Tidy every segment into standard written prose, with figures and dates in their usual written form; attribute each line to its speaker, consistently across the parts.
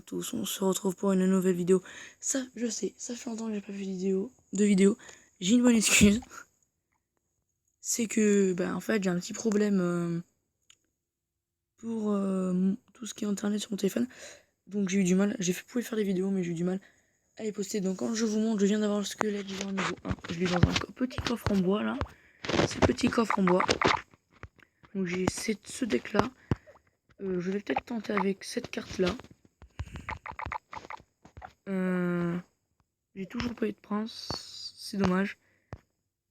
Speaker 1: tous, on se retrouve pour une nouvelle vidéo. Ça, je sais, ça fait longtemps que j'ai pas fait de vidéo. J'ai une bonne excuse. C'est que, en fait, j'ai un petit problème pour tout ce qui est internet sur mon téléphone. Donc j'ai eu du mal, pu faire des vidéos, mais j'ai eu du mal à les poster. Donc quand je vous montre, je viens d'avoir le squelette, j'ai en niveau 1. Je l'ai dans un petit coffre en bois, là. C'est petit coffre en bois. Donc j'ai ce deck là. Je vais peut-être tenter avec cette carte là. J'ai toujours pas eu de prince, c'est dommage.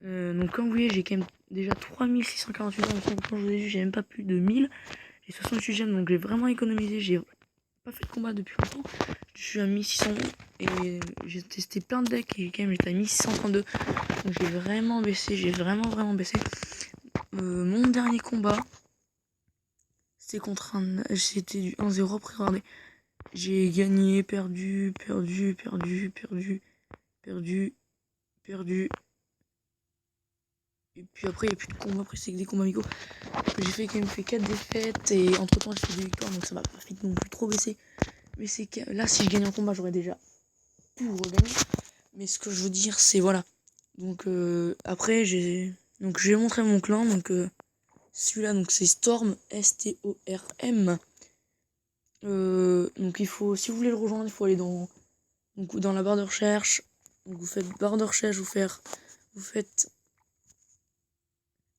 Speaker 1: Donc comme vous voyez, j'ai quand même déjà 3648 gemmes. Quand je vous ai dit, j'ai même pas plus de 1000. J'ai 68 gemmes, donc j'ai vraiment économisé. J'ai pas fait de combat depuis longtemps. Je suis à 1600 et j'ai testé plein de decks et quand même j'étais à 1632. Donc j'ai vraiment baissé, j'ai vraiment baissé. Mon dernier combat, c'était contre c'était du 1-0. Après, regardez, j'ai gagné, perdu. Et puis après, il n'y a plus de combats, après c'est que des combats amicaux. J'ai quand même fait 4 défaites et entre temps j'ai fait des victoires, donc ça m'a pas fait non plus trop baisser. Mais c'est que là, si je gagnais en combat, j'aurais déjà tout regagné. Mais ce que je veux dire, c'est voilà. Donc après, je vais montrer mon clan. Donc celui-là, donc c'est Storm, Storm. Donc il faut, si vous voulez le rejoindre, il faut aller dans la barre de recherche. Donc vous faites barre de recherche, vous faites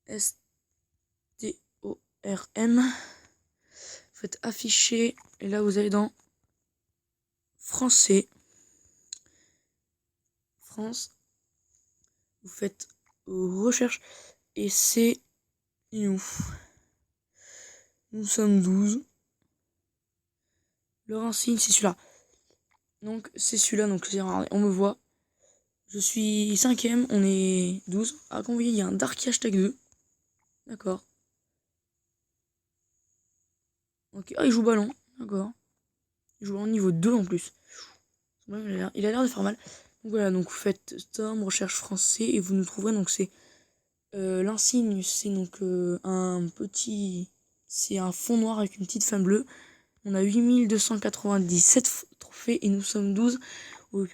Speaker 1: STORM. Vous faites afficher et là vous allez dans français. France. Vous faites recherche et c'est nous. Nous sommes 12. Leur insigne c'est celui-là. Donc c'est celui-là, donc on me voit. Je suis 5ème, on est 12. Ah, comme vous voyez, il y a un Darky hashtag 2. D'accord. Ok. Ah, il joue ballon. D'accord. Il joue ballon niveau 2 en plus. Il a l'air de faire mal. Donc voilà, donc vous faites Storm, recherche français, et vous nous trouverez. Donc c'est l'insigne, c'est donc un petit. C'est un fond noir avec une petite femme bleue. On a 8297 trophées et nous sommes 12.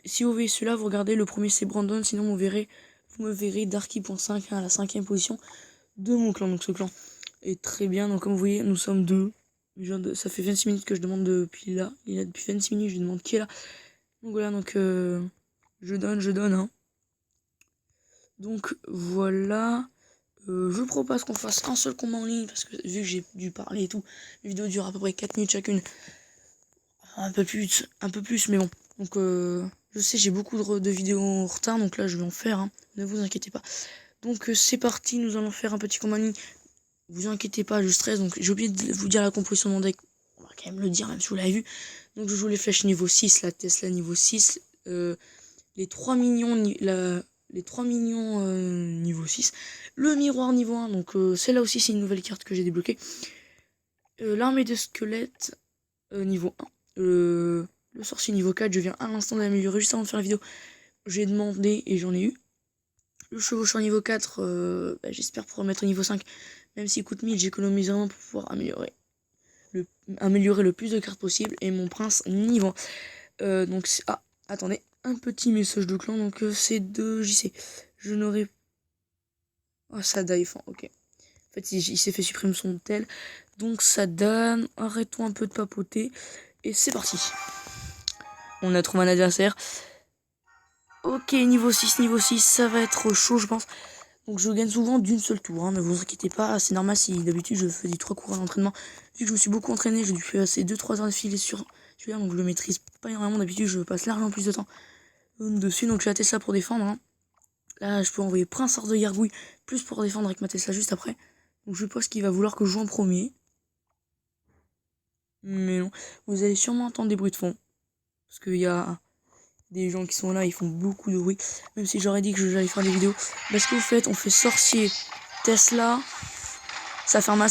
Speaker 1: Si vous voyez celui-là, vous regardez, le premier c'est Brandon, sinon vous me verrez Darky.5 à la 5ème position de mon clan. Donc ce clan est très bien. Donc comme vous voyez, nous sommes 2. Ça fait 26 minutes que je demande depuis là. Il a depuis 26 minutes, je demande qui est là. Donc voilà, donc je donne. Hein. Donc voilà. Je propose qu'on fasse un seul combat en ligne parce que vu que j'ai dû parler et tout, les vidéos durent à peu près 4 minutes chacune. Un peu plus, mais bon. Donc je sais, j'ai beaucoup de vidéos en retard, donc là je vais en faire, hein. Ne vous inquiétez pas. Donc c'est parti, nous allons faire un petit combat en ligne. Vous inquiétez pas, je stresse, donc j'ai oublié de vous dire la composition de mon deck. On va quand même le dire, même si vous l'avez vu. Donc je joue les flèches niveau 6, la Tesla niveau 6, les 3 millions, niveau 6, le miroir niveau 1, donc celle-là aussi c'est une nouvelle carte que j'ai débloquée. L'armée de squelettes niveau 1. Le sorcier niveau 4, je viens à l'instant d'améliorer juste avant de faire la vidéo. J'ai demandé et j'en ai eu. Le chevaucheur niveau 4, j'espère pouvoir mettre au niveau 5. Même s'il coûte 1000, j'économise vraiment pour pouvoir améliorer le plus de cartes possible. Et mon prince niveau 1. Donc, attendez, un petit message de clan. Donc, c'est de JC. Je n'aurais. Oh, ça die, ok. En fait, il s'est fait supprimer son tel. Donc, ça donne. Arrêtons un peu de papoter. Et c'est parti. On a trouvé un adversaire. Ok, niveau 6, ça va être chaud, je pense. Donc je gagne souvent d'une seule tour, hein, ne vous inquiétez pas, c'est normal si d'habitude je faisais 3 cours d'entraînement. Vu que je me suis beaucoup entraîné, j'ai dû faire assez 2-3 heures de filet sur celui-là, donc je le maîtrise pas énormément. D'habitude je passe largement plus de temps dessus, donc j'ai la Tesla pour défendre. Hein. Là je peux envoyer Prince Hors de Gargouille, plus pour défendre avec ma Tesla juste après. Donc je pense qu'il va vouloir que je joue en premier. Mais non, vous allez sûrement entendre des bruits de fond. Parce qu'il y a des gens qui sont là, ils font beaucoup de bruit. Même si j'aurais dit que j'allais faire des vidéos. Parce que vous faites, on fait sorcier, Tesla. Ça fait mal.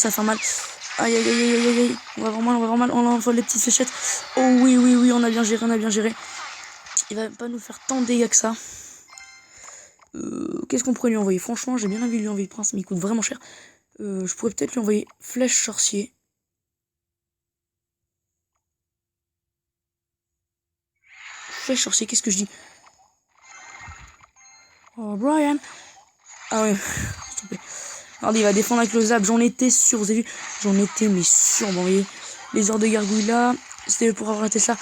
Speaker 1: Aïe. On va vraiment mal. On envoie les petites fléchettes. Oh oui, on a bien géré. Il va pas nous faire tant de dégâts que ça. Qu'est-ce qu'on pourrait lui envoyer? Franchement, j'ai bien envie de lui envoyer Prince, mais il coûte vraiment cher. Je pourrais peut-être lui envoyer Flèche Sorcier. flèche sorcier, qu'est-ce que je dis? Oh, Brian. Ah ouais, s'il te plaît. Regardez, il va défendre avec le zap, j'en étais sûr, vous avez vu? J'en étais, mais sûr, bon, vous voyez, les heures de gargouille là, c'était pour avoir raté ça,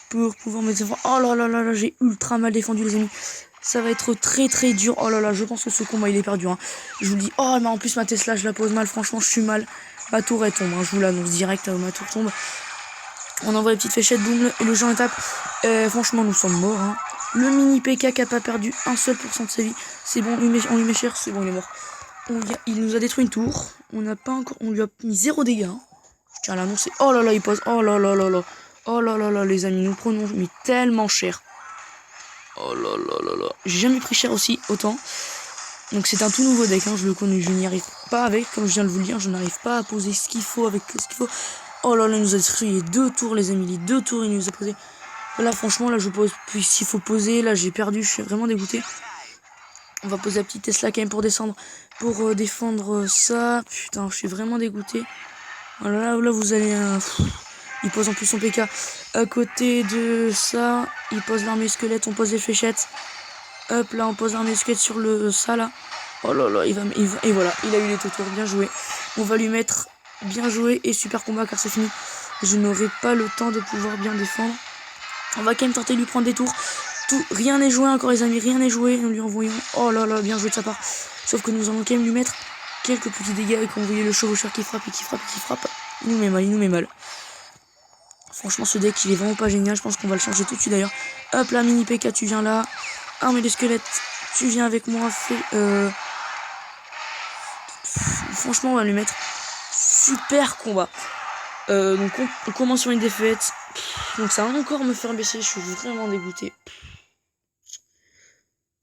Speaker 1: pour pouvoir me défendre. Oh là là là là, j'ai ultra mal défendu, les amis. Ça va être très très dur. Oh là là, je pense que ce combat, il est perdu, hein. Je vous le dis, oh, mais en plus, ma Tesla, je la pose mal, franchement, je suis mal. Ma tour, elle tombe, hein. Je vous l'annonce direct, ma tour tombe. On envoie les petites fléchettes, boum, et le jeu en étape. Franchement, nous sommes morts, hein. Le mini PK qui a pas perdu un seul % de sa vie. C'est bon, on lui met cher, c'est bon, il est mort. Il nous a détruit une tour. On lui a mis 0 dégâts, hein. Je tiens à l'annoncer. Oh là là, il pose. Oh là là là là. Oh là là là, les amis, nous prenons mais tellement cher. Oh là là là là. J'ai jamais pris cher aussi, autant. Donc c'est un tout nouveau deck, hein, je le connais, je n'y arrive pas avec, comme je viens de vous le dire, je n'arrive pas à poser ce qu'il faut avec ce qu'il faut. Oh là là, il nous a détruit les 2 tours, les amis, les 2 tours, il nous a posé. Là, franchement, là, je pose, puis s'il faut poser, là, j'ai perdu, je suis vraiment dégoûté. On va poser la petite Tesla quand même pour descendre, pour défendre ça. Putain, je suis vraiment dégoûté. Voilà, là vous allez... il pose en plus son PK à côté de ça. Il pose l'armée squelette, on pose les fléchettes. Hop, là, on pose l'armée squelette sur le ça, là. Oh là là, il va... Et voilà, il a eu les tours, bien joué. On va lui mettre bien joué et super combat car c'est fini. Je n'aurai pas le temps de pouvoir bien défendre. On va quand même tenter de lui prendre des tours. Rien n'est joué encore, les amis, rien n'est joué. Nous lui envoyons. Oh là là, bien joué de sa part. Sauf que nous allons quand même lui mettre quelques petits dégâts. Et quand vous voyez le chevaucheur qui frappe et qui frappe et qui frappe, il nous met mal, il nous met mal. Franchement, ce deck, il est vraiment pas génial. Je pense qu'on va le changer tout de suite d'ailleurs. Hop là, mini PK, tu viens là. Armée de squelette, tu viens avec moi. Franchement, on va lui mettre super combat. Donc on commence sur une défaite. Donc ça va encore me faire baisser. Je suis vraiment dégoûté.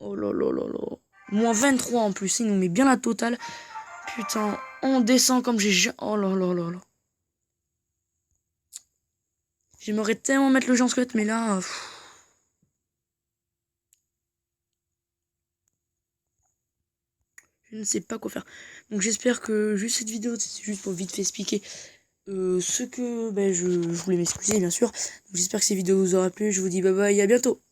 Speaker 1: Oh là là là là. Moins 23 en plus. Il nous met bien la totale. Putain, on descend comme j'ai... Oh là là là là. J'aimerais tellement mettre le géant squelette, mais là... je ne sais pas quoi faire. Donc j'espère que juste cette vidéo, c'est juste pour vite fait expliquer ce que je voulais m'excuser, bien sûr. J'espère que cette vidéo vous aura plu. Je vous dis bye bye et à bientôt.